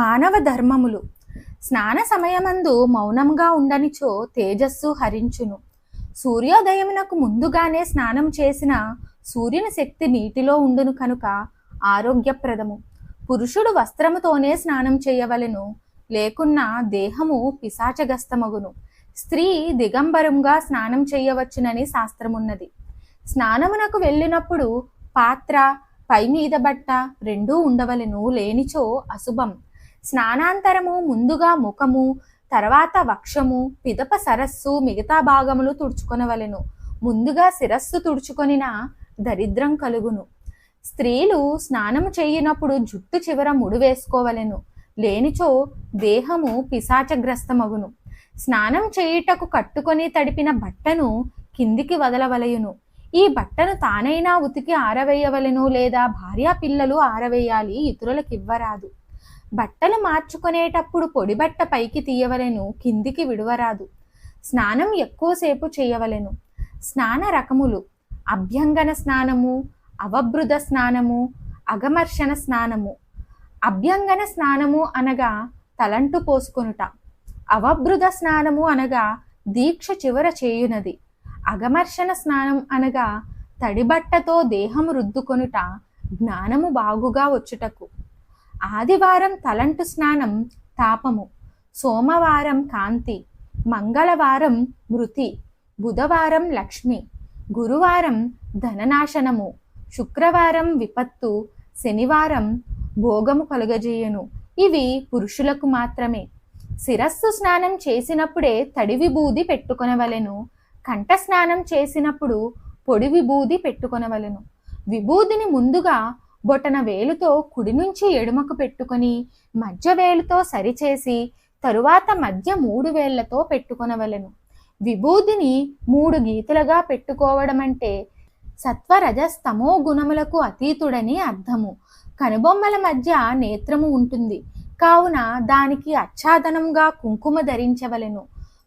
మానవ ధర్మములు. స్నాన సమయమందు మౌనంగా ఉండనిచో తేజస్సు హరించును. సూర్యోదయమునకు ముందుగానే స్నానం చేసిన సూర్యుని శక్తి నీటిలో ఉండును కనుక ఆరోగ్యప్రదము. పురుషుడు వస్త్రముతోనే స్నానం చేయవలెను, లేకున్నా దేహము పిశాచగస్తమగును. స్త్రీ దిగంబరంగా స్నానం చేయవచ్చునని శాస్త్రమున్నది. స్నానమునకు వెళ్ళినప్పుడు పాత్ర, పై మీద బట్ట రెండూ ఉండవలెను, లేనిచో అశుభం. స్నానాంతరము ముందుగా ముఖము, తర్వాత వక్షము, పిదప సరస్సు, మిగతా భాగములు తుడుచుకొనవలెను. ముందుగా శిరస్సు తుడుచుకొనిన దరిద్రం కలుగును. స్త్రీలు స్నానము చేయునప్పుడు జుట్టు చివర ముడి వేసుకోవలెను, లేనిచో దేహము పిశాచగ్రస్తమగును. స్నానం చేయుటకు కట్టుకొని తడిపిన బట్టను కిందికి వదలవలయును. ఈ బట్టను తానైనా ఉతికి ఆరవేయవలెను, లేదా భార్యా పిల్లలు ఆరవేయాలి, ఇతరులకు ఇవ్వరాదు. బట్టలు మార్చుకునేటప్పుడు పొడి బట్ట పైకి తీయవలెను, కిందికి విడువరాదు. స్నానం ఎక్కువసేపు చేయవలెను. స్నాన రకములు: అభ్యంగన స్నానము, అవబృధ స్నానము, అగమర్షణ స్నానము. అభ్యంగన స్నానము అనగా తలంటు పోసుకొనుట. అవబృధ స్నానము అనగా దీక్ష చివర చేయునది. అగమర్షణ స్నానం అనగా తడిబట్టతో దేహము రుద్దుకొనుట, జ్ఞానము బాగుగా వచ్చుటకు. ఆదివారం తలంటు స్నానం తాపము, సోమవారం కాంతి, మంగళవారం మృతి, బుధవారం లక్ష్మి, గురువారం ధననాశనము, శుక్రవారం విపత్తు, శనివారం భోగము కలుగజేయును. ఇవి పురుషులకు మాత్రమే. శిరస్సు స్నానం చేసినప్పుడే తడి విభూది పెట్టుకొనవలెను. కంఠ స్నానం చేసినప్పుడు పొడి విభూది పెట్టుకొనవలెను. విభూదిని ముందుగా బొటన వేలుతో కుడి నుంచి ఎడుమకు పెట్టుకొని మధ్య వేలుతో సరిచేసి తరువాత మధ్య 3 వేళ్లతో పెట్టుకొనవలెను. విభూదిని 3 గీతలుగా పెట్టుకోవడం అంటే సత్వరజస్తమో గుణములకు అతీతుడని అర్థము. కనుబొమ్మల మధ్య నేత్రము ఉంటుంది కావున దానికి ఆచ్ఛాదనంగా కుంకుమ ధరించవలెను.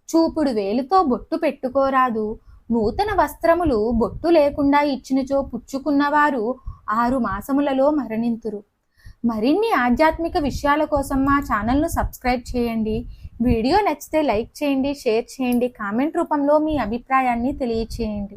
చూపుడు వేలుతో బొట్టు పెట్టుకోరాదు. నూతన వస్త్రములు బొట్టు లేకుండా ఇచ్చినచో పుచ్చుకున్నవారు 6 మాసములలో మరణింతురు. మరిన్ని ఆధ్యాత్మిక విషయాల కోసం మా ఛానల్ను సబ్స్క్రైబ్ చేయండి. వీడియో నచ్చితే లైక్ చేయండి, షేర్ చేయండి, కామెంట్ రూపంలో మీ అభిప్రాయాన్ని తెలియచేయండి.